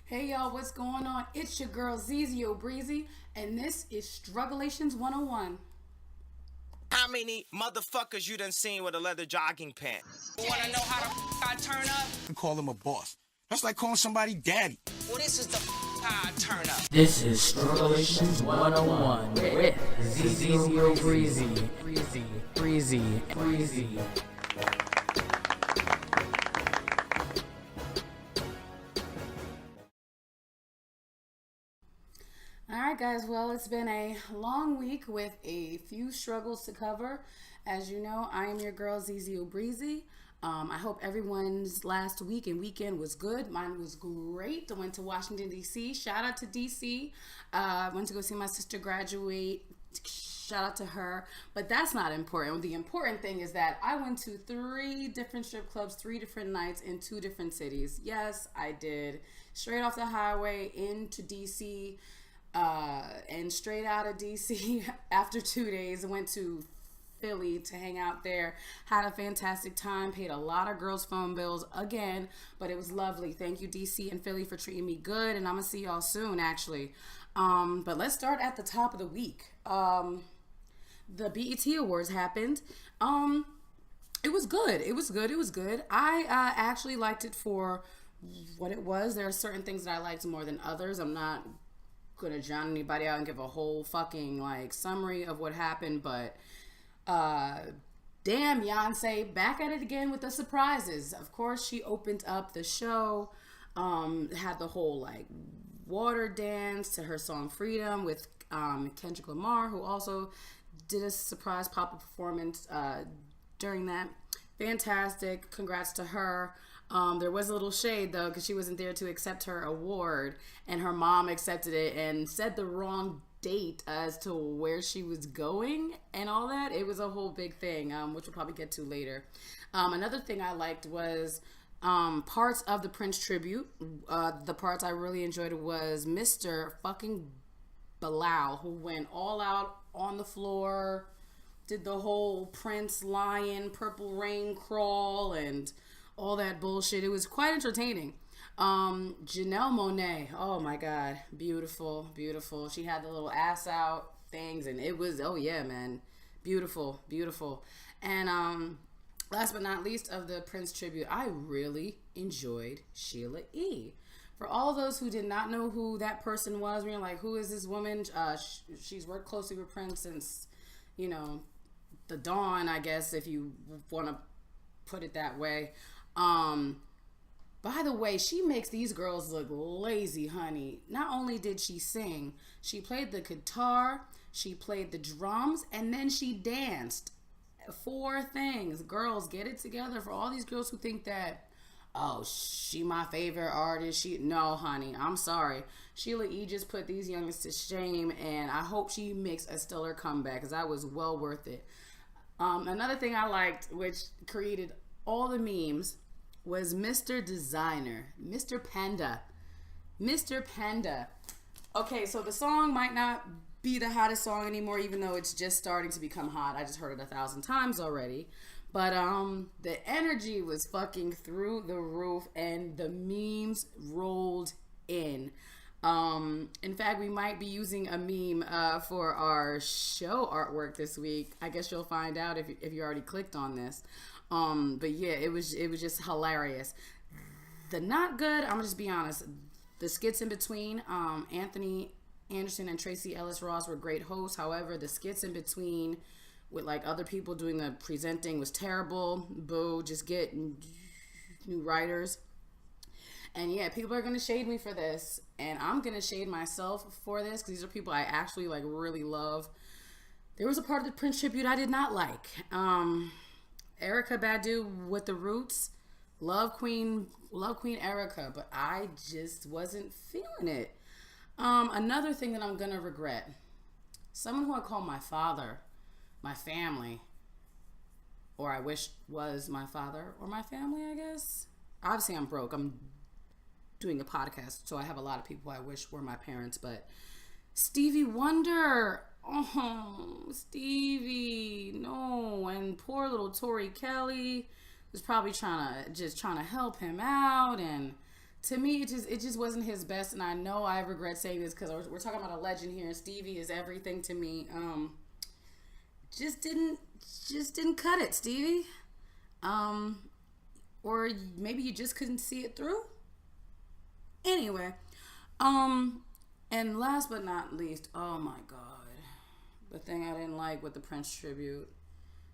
Hey y'all, what's going on? It's your girl Zizio Breezy, and this is Struggulations 101. How many motherfuckers you done seen with a leather jogging pant? You wanna know how the I turn up? And call him a boss. That's like calling somebody daddy. Well, this is the how I turn up. This is Struggulations 101 with Zizio Breezy. Breezy. Alright, guys, well, it's been a long week with a few struggles to cover. As you know, I am your girl Zizio Breezy. I hope everyone's last week and weekend was good. Mine was great. I went to Washington, D.C. Shout out to D.C. Went to go see my sister graduate. Shout out to her. But that's not important. The important thing is that I went to 3 different strip clubs, 3 different nights in 2 different cities. Yes, I did. Straight off the highway into D.C., and straight out of DC after 2 days, I went to Philly to hang out there. Had a fantastic time. Paid a lot of girls' phone bills again, but it was lovely. Thank you, DC and Philly, for treating me good, and I'm gonna see y'all soon, actually. But let's start at the top of the week. The BET Awards happened. It was good. It was good. I actually liked it for what it was. There are certain things that I liked more than others. I'm not gonna drown anybody out and give a whole fucking summary of what happened, but damn, Beyonce back at it again with the surprises. Of course, she opened up the show, had the whole water dance to her song Freedom with Kendrick Lamar, who also did a surprise pop-up performance during that. Fantastic. Congrats to her. There was a little shade though, because she wasn't there to accept her award, and her mom accepted it and said the wrong date as to where she was going and all that. It was a whole big thing, which we'll probably get to later. Another thing I liked was parts of the Prince tribute. The parts I really enjoyed was Mr. fucking Bilal, who went all out on the floor, did the whole Prince lion, purple rain crawl, and all that bullshit. It was quite entertaining. Janelle Monáe, oh my god, beautiful. She had the little ass out things, and it was, oh yeah, man, beautiful. And last but not least of the Prince tribute, I really enjoyed Sheila E. For all those who did not know who that person was, we were like, who is this woman? She's worked closely with Prince since, the dawn, I guess, if you want to put it that way. By the way, she makes these girls look lazy, honey. Not only did she sing, she played the guitar, she played the drums, and then she danced. 4 things. Girls, get it together. For all these girls who think that, oh, she my favorite artist. No, honey, I'm sorry. Sheila E. just put these youngins to shame, and I hope she makes a stellar comeback, because that was well worth it. Another thing I liked, which created all the memes, was Mr. Designer, Mr. Panda. Okay, so the song might not be the hottest song anymore, even though it's just starting to become hot. I just heard it 1,000 times already. But the energy was fucking through the roof, and the memes rolled in. In fact, we might be using a meme for our show artwork this week. I guess you'll find out if you already clicked on this. But yeah, it was just hilarious. The not good, I'm gonna just be honest, the skits in between, Anthony Anderson and Tracy Ellis Ross were great hosts. However, the skits in between with other people doing the presenting was terrible. Boo, just get new writers. And yeah, people are gonna shade me for this, and I'm gonna shade myself for this, because these are people I actually really love. There was a part of the Prince tribute I did not like. Erykah Badu with the Roots, love Queen Erykah, but I just wasn't feeling it. Another thing that I'm gonna regret, someone who I call my father, my family, or I wish was my father or my family, I guess. Obviously, I'm broke. I'm doing a podcast, so I have a lot of people I wish were my parents, but Stevie Wonder. Oh, Stevie, no. And poor little Tori Kelly was probably trying to help him out and to me, it just wasn't his best, and I know I regret saying this because we're talking about a legend here, and Stevie is everything to me. Just didn't cut it, Stevie. Or maybe you just couldn't see it through. Anyway, and last but not least, oh my God, the thing I didn't like with the Prince tribute,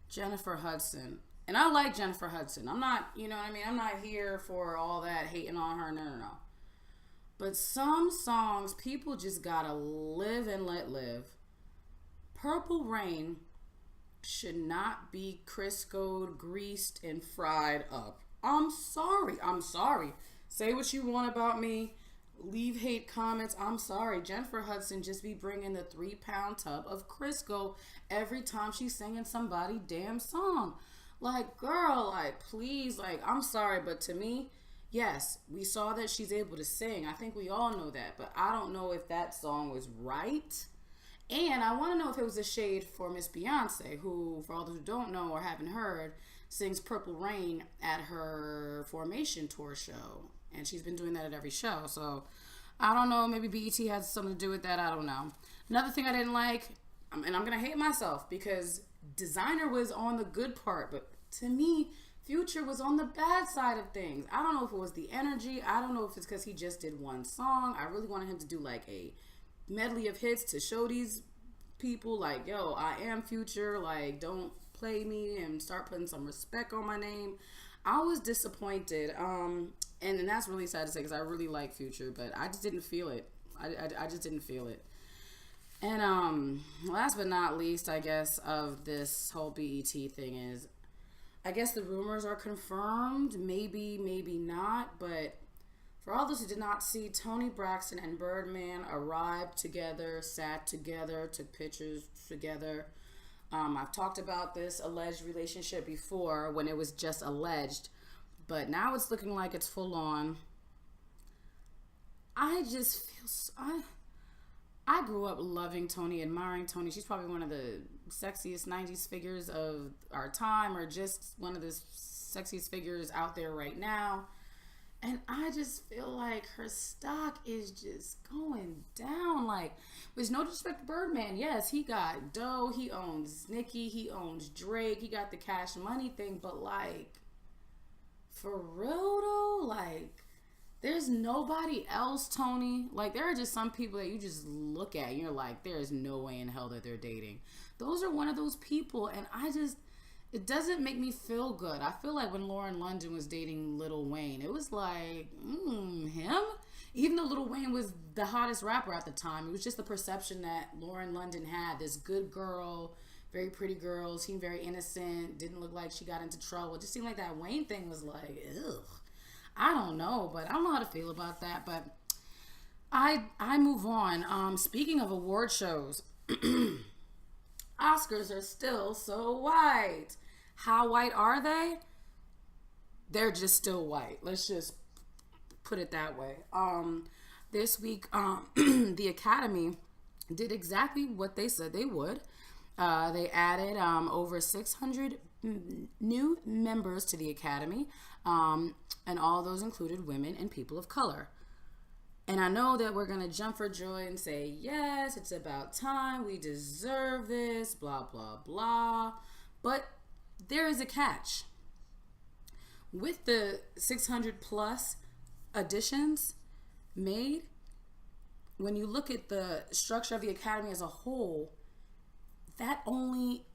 Jennifer Hudson. And I like Jennifer Hudson. I'm not, you know what I mean? I'm not here for all that hating on her. No. But some songs, people just gotta live and let live. Purple Rain should not be Crisco'd, greased, and fried up. I'm sorry. Say what you want about me. Leave hate comments. I'm sorry. Jennifer Hudson just be bringing the 3-pound tub of Crisco every time she's singing somebody's damn song. Like, girl, like, please, like, I'm sorry, but to me, yes, we saw that she's able to sing. I think we all know that, but I don't know if that song was right. And I want to know if it was a shade for Miss Beyonce, who, for all those who don't know or haven't heard, sings Purple Rain at her Formation Tour show. And she's been doing that at every show. So, I don't know, maybe BET has something to do with that, I don't know. Another thing I didn't like, and I'm going to hate myself, because Designer was on the good part, but to me, Future was on the bad side of things. I don't know if it was the energy. I don't know if it's because he just did one song. I really wanted him to do like a medley of hits to show these people like, yo, I am Future. Like, don't play me and start putting some respect on my name. I was disappointed. And that's really sad to say because I really like Future, but I just didn't feel it. I just didn't feel it. And last but not least, I guess, of this whole BET thing is, I guess the rumors are confirmed, maybe not, but for all those who did not see, Toni Braxton and Birdman arrived together, sat together, took pictures together. I've talked about this alleged relationship before when it was just alleged, but now it's looking like it's full on. I just feel I grew up loving Toni, admiring Toni. She's probably one of the sexiest 90s figures of our time, or just one of the sexiest figures out there right now. And I just feel like her stock is just going down. Like, with no disrespect to Birdman, yes, he got dough, he owns Nicki, he owns Drake, he got the cash money thing, but like, for real though, like, there's nobody else, Toni. Like, there are just some people that you just look at and you're like, there is no way in hell that they're dating. Those are one of those people, and it doesn't make me feel good. I feel like when Lauren London was dating Lil Wayne, it was like, him? Even though Lil Wayne was the hottest rapper at the time, it was just the perception that Lauren London had. This good girl, very pretty girl, seemed very innocent, didn't look like she got into trouble. It just seemed like that Wayne thing was like, ugh. I don't know, but I don't know how to feel about that. But I move on. Speaking of award shows, Oscars are still so white. How white are they? They're just still white. Let's just put it that way. This week, the Academy did exactly what they said they would. They added over 600 new members to the Academy, and all those included women and people of color. And I know that we're going to jump for joy and say, yes, it's about time, we deserve this, blah, blah, blah. But there is a catch. With the 600 plus additions made, when you look at the structure of the Academy as a whole, that only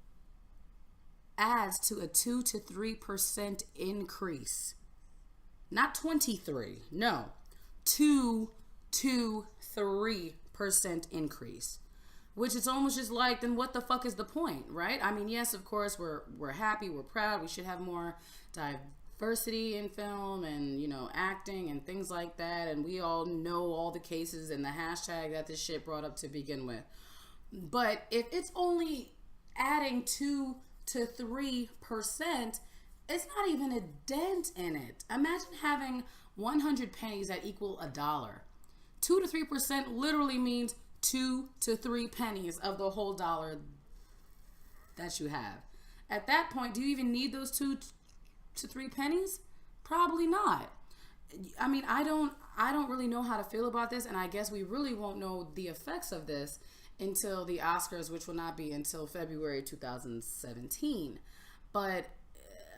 adds to a 2 to 3% increase. Not 23, no. 2 to 3% increase. Which is almost just like, then what the fuck is the point, right? I mean, yes, of course, we're happy, we're proud, we should have more diversity in film and, you know, acting and things like that, and we all know all the cases and the hashtag that this shit brought up to begin with. But if it's only adding 2 to 3%, it's not even a dent in it. Imagine having 100 pennies that equal $1. 2 to 3% literally means 2 to 3 pennies of the whole dollar that you have. At that point, do you even need those 2 to 3 pennies? Probably not. I mean, I don't really know how to feel about this, and I guess we really won't know the effects of this until the Oscars, which will not be until February 2017. But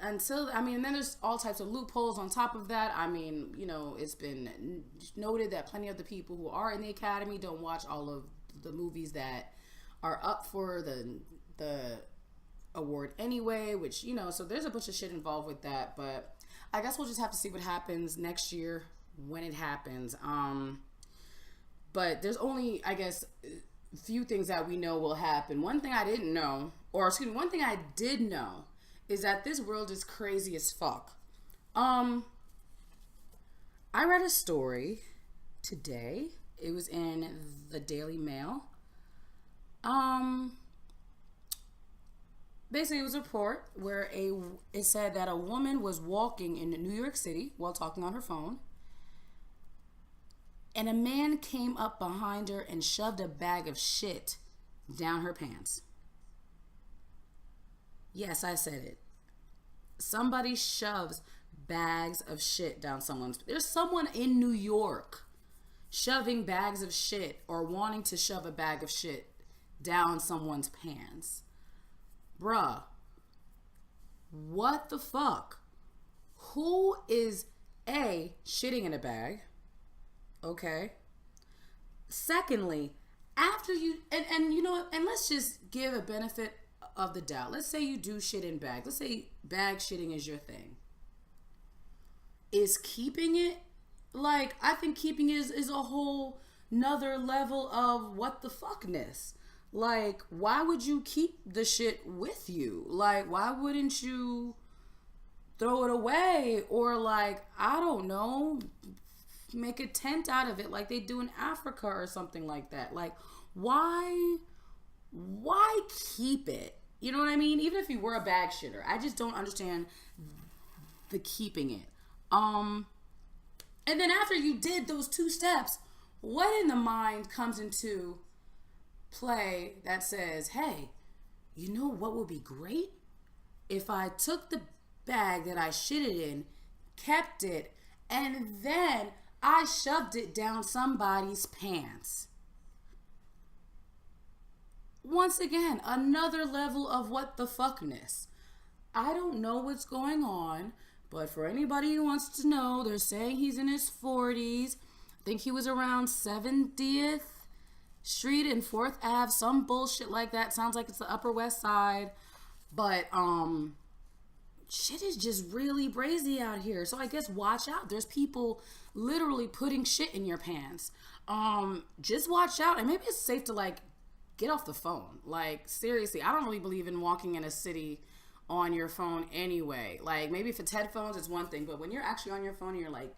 until, I mean, then there's all types of loopholes on top of that. I mean, you know, it's been noted that plenty of the people who are in the Academy don't watch all of the movies that are up for the award anyway, which, you know, so there's a bunch of shit involved with that. But I guess we'll just have to see what happens next year when it happens. But there's only, I guess, few things that we know will happen. One thing I didn't know, or excuse me, one thing I did know is that this world is crazy as fuck. I read a story today. It was in the Daily Mail. Basically, it was a report where it said that a woman was walking in New York City while talking on her phone, and a man came up behind her and shoved a bag of shit down her pants. Yes, I said it. Somebody shoves bags of shit down someone's... There's someone in New York shoving bags of shit or wanting to shove a bag of shit down someone's pants. Bruh, what the fuck? Who is A, shitting in a bag? Okay. Secondly, after you, and you know what, and let's just give a benefit of the doubt. Let's say you do shit in bags. Let's say bag shitting is your thing. Is keeping it? Like, I think keeping it is a whole nother level of what the fuckness. Like, why would you keep the shit with you? Like, why wouldn't you throw it away? Or, like, I don't know, make a tent out of it like they do in Africa or something like that. Like, why keep it? You know what I mean? Even if you were a bag shitter, I just don't understand the keeping it. And then after you did those two steps, what in the mind comes into play that says, hey, you know what would be great? If I took the bag that I shitted in, kept it, and then I shoved it down somebody's pants. Once again, another level of what the fuckness. I don't know what's going on, but for anybody who wants to know, they're saying he's in his 40s. I think he was around 70th Street and 4th Ave, some bullshit like that. Sounds like it's the Upper West Side. But, shit is just really brazy out here. So I guess watch out. There's people literally putting shit in your pants. Just watch out. And maybe it's safe to, like, get off the phone. Like, seriously, I don't really believe in walking in a city on your phone anyway. Like, maybe if it's headphones, it's one thing. But when you're actually on your phone and your, like,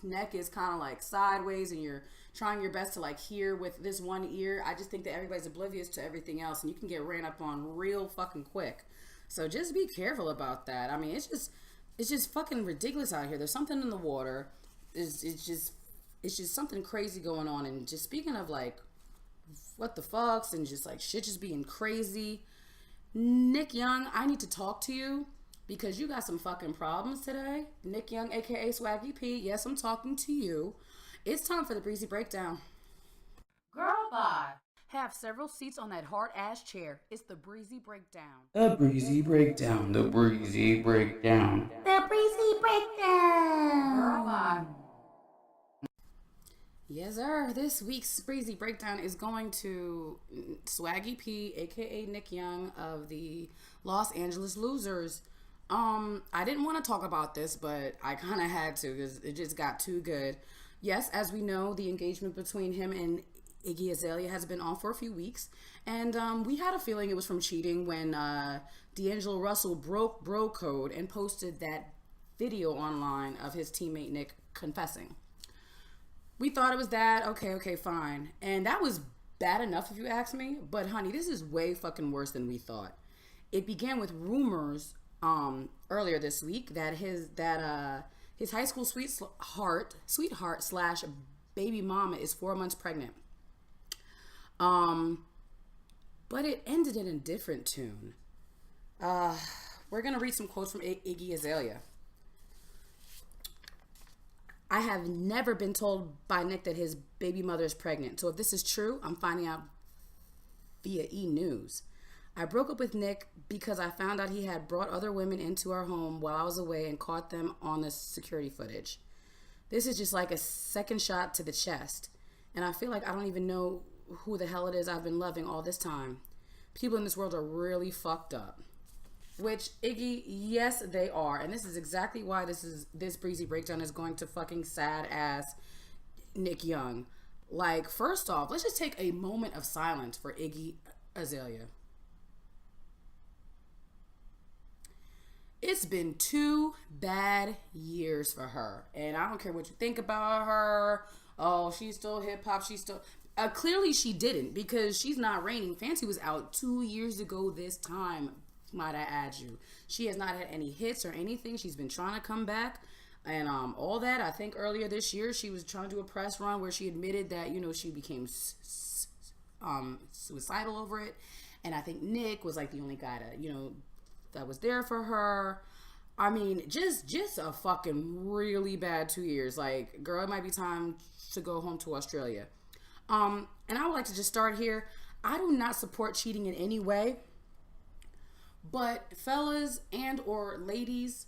neck is kind of, like, sideways and you're trying your best to, like, hear with this one ear, I just think that everybody's oblivious to everything else. And you can get ran up on real fucking quick. So just be careful about that. I mean, it's just fucking ridiculous out here. There's something in the water. It's just something crazy going on. And just speaking of, like, what the fucks and just, like, shit just being crazy. Nick Young, I need to talk to you because you got some fucking problems today. Nick Young, aka Swaggy P. Yes, I'm talking to you. It's time for the Breezy Breakdown. Girl, bye. Have several seats on that hard-ass chair. It's the Breezy Breakdown. The Breezy Breakdown. The Breezy Breakdown. The Breezy Breakdown. Girl, bye. Yes, sir. This week's Breezy Breakdown is going to Swaggy P, aka Nick Young of the Los Angeles Losers. I didn't want to talk about this, but I kind of had to because it just got too good. Yes, as we know, the engagement between him and Iggy Azalea has been on for a few weeks, and we had a feeling it was from cheating when D'Angelo Russell broke bro code and posted that video online of his teammate Nick confessing. We thought it was that. Okay, fine. And that was bad enough if you ask me. But honey, this is way fucking worse than we thought. It began with rumors earlier this week that his high school sweetheart / baby mama is 4 months pregnant. But it ended in a different tune. We're gonna read some quotes from Iggy Azalea. I have never been told by Nick that his baby mother is pregnant. So if this is true, I'm finding out via E! News. I broke up with Nick because I found out he had brought other women into our home while I was away and caught them on the security footage. This is just like a second shot to the chest. And I feel like I don't even know who the hell it is I've been loving all this time. People in this world are really fucked up. Which, Iggy, yes, they are. And this is exactly why this breezy breakdown is going to fucking sad ass Nick Young. Like, first off, let's just take a moment of silence for Iggy Azalea. It's been 2 bad years for her. And I don't care what you think about her. Oh, she's still hip-hop. She's still... clearly she didn't, because she's not reigning. Fancy was out 2 years ago this time, might I add you. She has not had any hits or anything. She's been trying to come back. And all that. I think earlier this year she was trying to do a press run where she admitted that, you know, she became suicidal over it. And I think Nick was like the only guy to, you know, that was there for her. I mean, just a fucking really bad 2 years. Like, girl, it might be time to go home to Australia. And I would like to just start here. I do not support cheating in any way. But fellas and or ladies,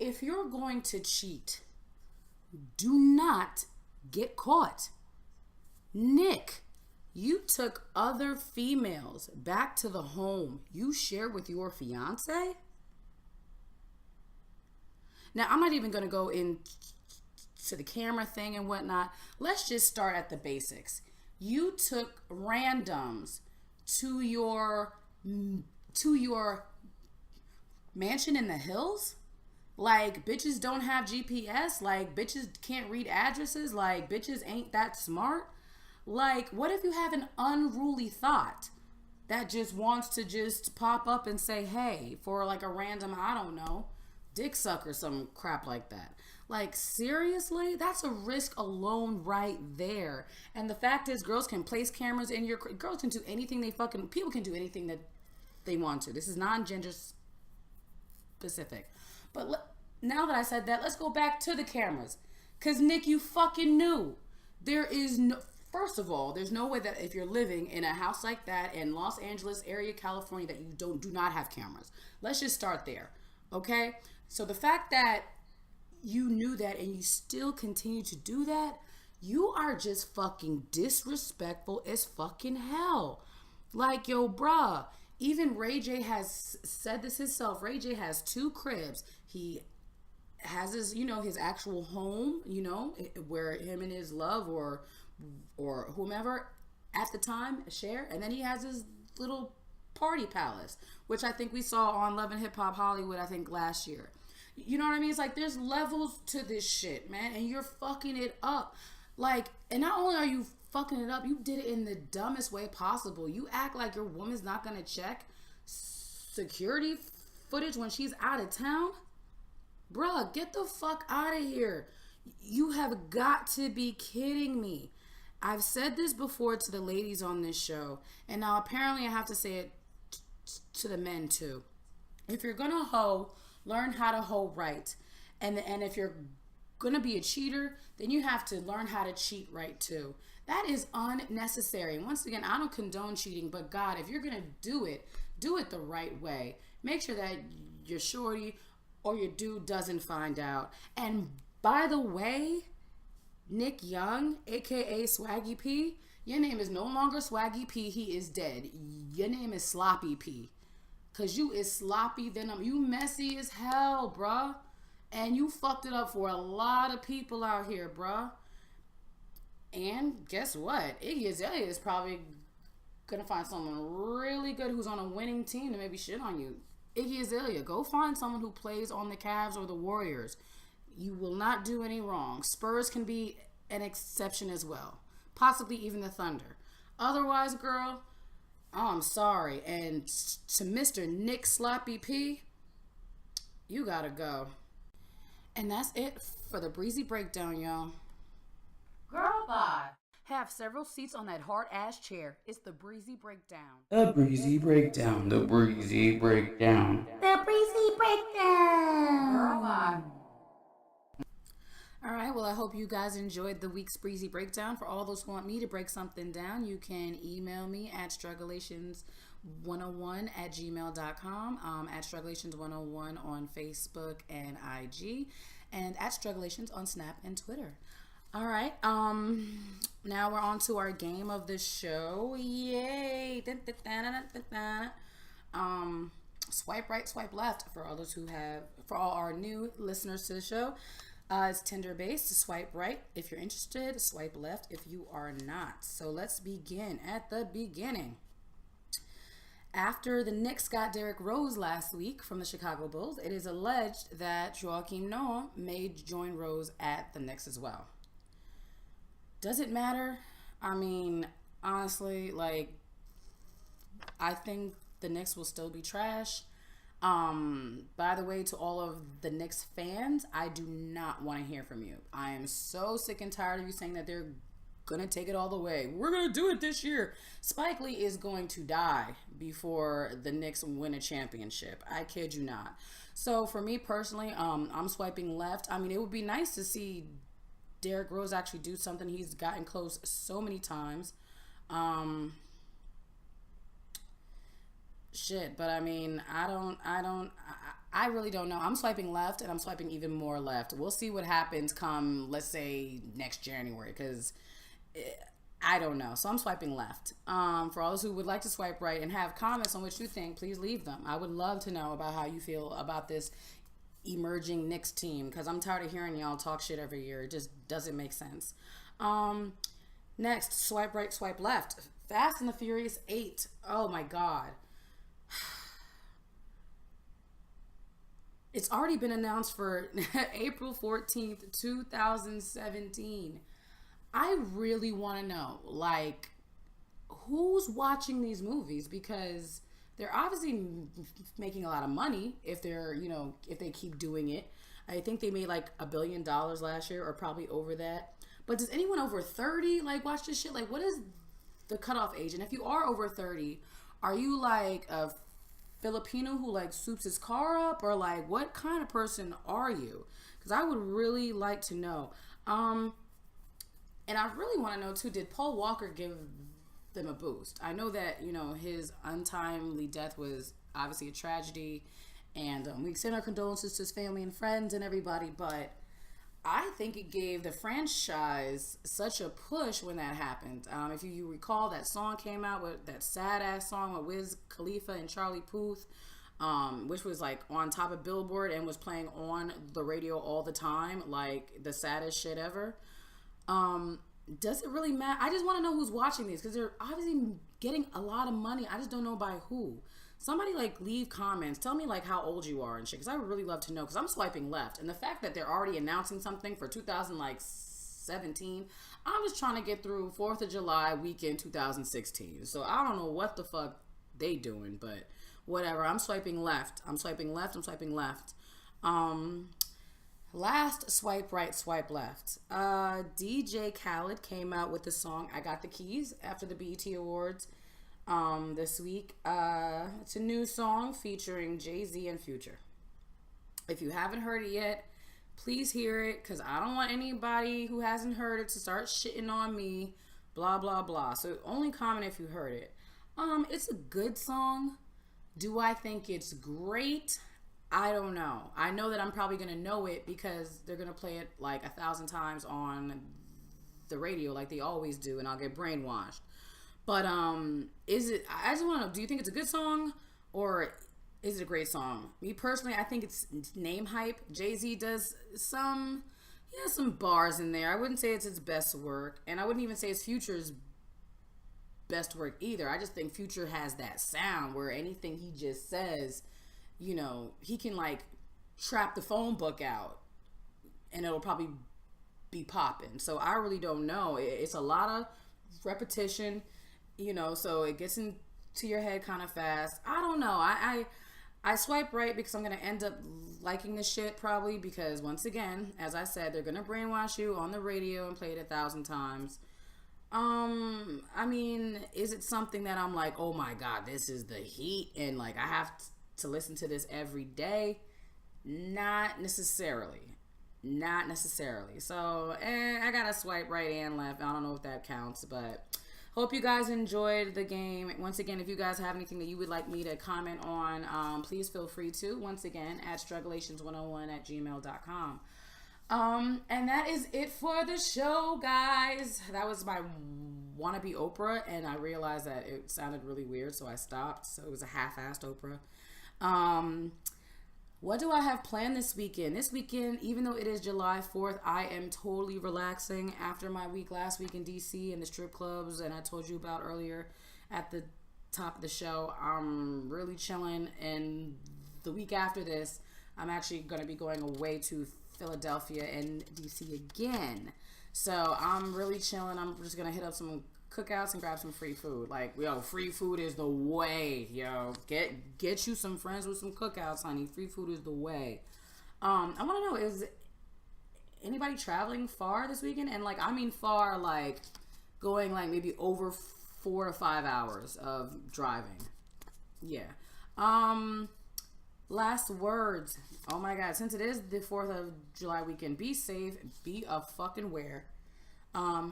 if you're going to cheat, do not get caught. Nick, you took other females back to the home you share with your fiance? Now, I'm not even going to go into the camera thing and whatnot. Let's just start at the basics. You took randoms to your mansion in the hills? Like, bitches don't have GPS? Like, bitches can't read addresses? Like, bitches ain't that smart? Like, what if you have an unruly thought that just wants to just pop up and say, hey, for like a random, I don't know, dick suck or some crap like that? Like, seriously? That's a risk alone right there. And the fact is, girls can place cameras in your... Girls can do anything people can do anything that they want to. This is non-gender specific. But now that I said that, let's go back to the cameras. Because, Nick, you fucking knew. There is no... First of all, there's no way that if you're living in a house like that in Los Angeles area, California, that you do not have cameras. Let's just start there, okay? So the fact that you knew that and you still continue to do that, you are just fucking disrespectful as fucking hell. Like, yo, bruh, even Ray J has said this himself. Ray J has 2 cribs. He has his, you know, his actual home, you know, where him and his love or whomever at the time share, and then he has his little party palace, which I think we saw on Love and Hip Hop Hollywood, I think last year. You know what I mean? It's like, there's levels to this shit, man, and you're fucking it up. Like, and not only are you fucking it up, you did it in the dumbest way possible. You act like your woman's not gonna check security footage when she's out of town. Bruh, get the fuck out of here. You have got to be kidding me. I've said this before to the ladies on this show, and now apparently I have to say it to the men too. If you're gonna hoe, learn how to hoe right. And if you're gonna be a cheater, then you have to learn how to cheat right too. That is unnecessary. Once again, I don't condone cheating, but God, if you're gonna do it the right way. Make sure that your shorty or your dude doesn't find out. And by the way, Nick Young, aka Swaggy P, your name is no longer Swaggy P. He is dead. Your name is Sloppy P. Cause you is sloppy than you messy as hell, bruh. And you fucked it up for a lot of people out here, bruh. And guess what? Iggy Azalea is probably gonna find someone really good who's on a winning team to maybe shit on you. Iggy Azalea, go find someone who plays on the Cavs or the Warriors. You will not do any wrong. Spurs can be an exception as well. Possibly even the Thunder. Otherwise, girl, I'm sorry. And to Mr. Nick Sloppy P, you gotta go. And that's it for the Breezy Breakdown, y'all. Girl, bye. Have several seats on that hard-ass chair. It's the Breezy Breakdown. The Breezy Breakdown. The Breezy Breakdown. The Breezy Breakdown. Girl, bye. All right. right. Well, I hope you guys enjoyed the week's breezy breakdown. For all those who want me to break something down, you can email me at struggulations101@gmail.com, at struggulations101 on Facebook and IG, and at struggulations on Snap and Twitter. All right. Now we're on to our game of the show. Yay! Swipe right, swipe left. For all our new listeners to the show, it's Tinder based. Swipe right if you're interested. Swipe left if you are not. So let's begin at the beginning. After the Knicks got Derrick Rose last week from the Chicago Bulls, it is alleged that Joakim Noah may join Rose at the Knicks as well. Does it matter? I mean, honestly, like, I think the Knicks will still be trash. By the way, to all of the Knicks fans, I do not want to hear from you. I am so sick and tired of you saying that they're gonna take it all the way. We're gonna do it this year. Spike Lee is going to die before the Knicks win a championship. I kid you not. So for me personally, I'm swiping left. I mean, it would be nice to see Derrick Rose actually do something. He's gotten close so many times. But I mean, I really don't know. I'm swiping left, and I'm swiping even more left. We'll see what happens come, let's say, next January, because I don't know. So I'm swiping left. For all those who would like to swipe right and have comments on what you think, please leave them. I would love to know about how you feel about this emerging Knicks team, because I'm tired of hearing y'all talk shit every year. It just doesn't make sense. Next, swipe right, swipe left. Fast and the Furious 8. Oh my God. It's already been announced for April 14th, 2017. I really want to know, like, who's watching these movies, because they're obviously making a lot of money if they keep doing it. I think they made like $1 billion last year, or probably over that. But does anyone over 30 like watch this shit? Like, what is the cutoff age? And if you are over 30, are you like a Filipino who like soups his car up, or like what kind of person are you? Because I would really like to know. And I really want to know too, did Paul Walker give them a boost? I know that, his untimely death was obviously a tragedy, and we extend our condolences to his family and friends and everybody, but I think it gave the franchise such a push when that happened. If you recall, that song came out, with that sad ass song with Wiz Khalifa and Charlie Puth, which was like on top of Billboard and was playing on the radio all the time, like the saddest shit ever. Does it really matter? I just want to know who's watching these, because they're obviously getting a lot of money. I just don't know by who. Somebody like leave comments. Tell me like how old you are and shit, because I would really love to know, because I'm swiping left. And the fact that they're already announcing something for 2017, I'm just trying to get through 4th of July weekend 2016. So I don't know what the fuck they doing, but whatever. I'm swiping left. I'm swiping left. I'm swiping left. Last swipe right, swipe left. DJ Khaled came out with the song I Got the Keys after the BET Awards this week. It's a new song featuring Jay-Z and Future. If you haven't heard it yet, please hear it, because I don't want anybody who hasn't heard it to start shitting on me, blah, blah, blah. So only comment if you heard it. It's a good song. Do I think it's great? I don't know. I know that I'm probably going to know it because they're going to play it like 1,000 times on the radio like they always do, and I'll get brainwashed. But is it, I just want to know, do you think it's a good song, or is it a great song? Me personally, I think it's name hype. Jay-Z does some bars in there. I wouldn't say it's his best work, and I wouldn't even say it's Future's best work either. I just think Future has that sound where anything he just says, he can like trap the phone book out and it'll probably be popping. So I really don't know. It's a lot of repetition, so it gets into your head kind of fast. I don't know. I swipe right because I'm going to end up liking this shit probably, because once again, as I said, they're going to brainwash you on the radio and play it 1,000 times. I mean, is it something that I'm like, oh my God, this is the heat and like I have to listen to this every day? Not necessarily. not necessarily. So, I got to swipe right and left. I don't know if that counts, but hope you guys enjoyed the game. Once again, if you guys have anything that you would like me to comment on, please feel free to. Once again, at struggulations101@gmail.com. And that is it for the show, guys. That was my wannabe Oprah, and I realized that it sounded really weird, so I stopped. So it was a half-assed Oprah. What do I have planned this weekend? This weekend, even though it is July 4th, I am totally relaxing after my week last week in DC and the strip clubs, and I told you about earlier at the top of the show. I'm really chilling, and the week after this, I'm actually going to be going away to Philadelphia and DC again. So I'm really chilling. I'm just going to hit up some cookouts and grab some free food. Like, yo, free food is the way, yo. Get you some friends with some cookouts, honey. Free food is the way. I want to know, is anybody traveling far this weekend? And like, I mean far, like going like maybe over 4 to 5 hours of driving. Yeah. Last words. Oh my God, since it is the 4th of July weekend, be safe, be a fucking ware.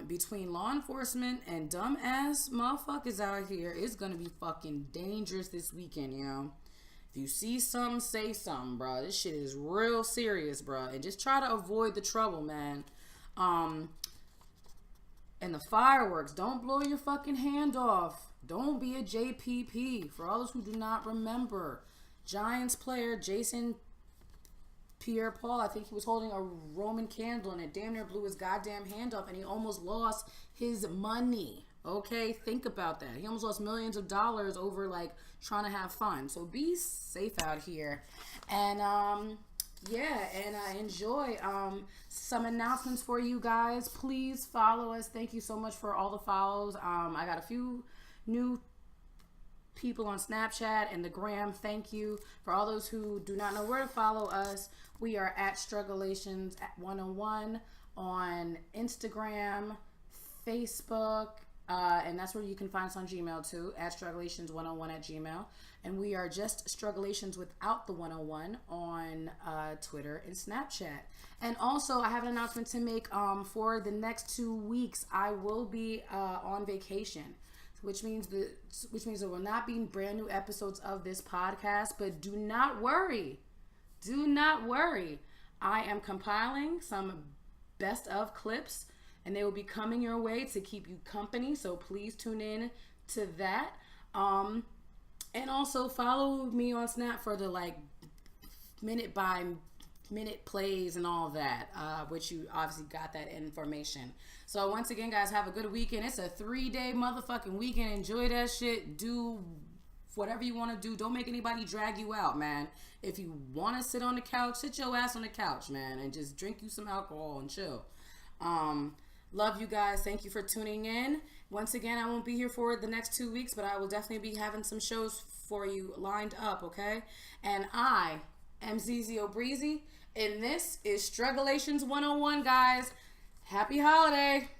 Between law enforcement and dumb ass motherfuckers out here, it's gonna be fucking dangerous this weekend, yo. If you see something, say something, bro. This shit is real serious, bro. And just try to avoid the trouble, man. And the fireworks, don't blow your fucking hand off. Don't be a JPP. For all those who do not remember, Giants player Jason Pierre-Paul, I think he was holding a Roman candle and it damn near blew his goddamn hand off and he almost lost his money. Okay, think about that. He almost lost millions of dollars over like trying to have fun. So be safe out here. And enjoy. Some announcements for you guys. Please follow us. Thank you so much for all the follows. I got a few new people on Snapchat and the gram. Thank you. For all those who do not know where to follow us, we are at struggulations101 on Instagram, Facebook, and that's where you can find us on Gmail too, at struggulations101@gmail. And we are just struggulations without the 101 on Twitter and Snapchat. And also, I have an announcement to make. For the next 2 weeks, I will be on vacation, which means there will not be brand new episodes of this podcast. But do not worry. Do not worry. I am compiling some best of clips, and they will be coming your way to keep you company. So please tune in to that. And also follow me on Snap for the like minute by minute plays and all that, which you obviously got that information. So once again, guys, have a good weekend. It's a 3-day motherfucking weekend. Enjoy that shit. Do whatever you want to do. Don't make anybody drag you out, man. If you want to sit on the couch, sit your ass on the couch, man, and just drink you some alcohol and chill. Love you guys. Thank you for tuning in. Once again, I won't be here for the next 2 weeks, but I will definitely be having some shows for you lined up, okay? And I am Zizio Breezy, and this is Struggulations 101, guys. Happy holiday.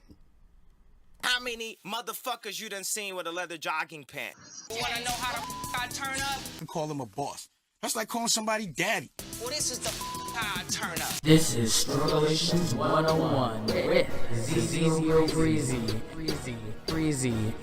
How many motherfuckers you done seen with a leather jogging pant? Wanna know how the I turn up? And call him a boss. That's like calling somebody daddy. Well, this is the how I turn up. This is Struggulations 101 with Zizio Breezy. Breezy.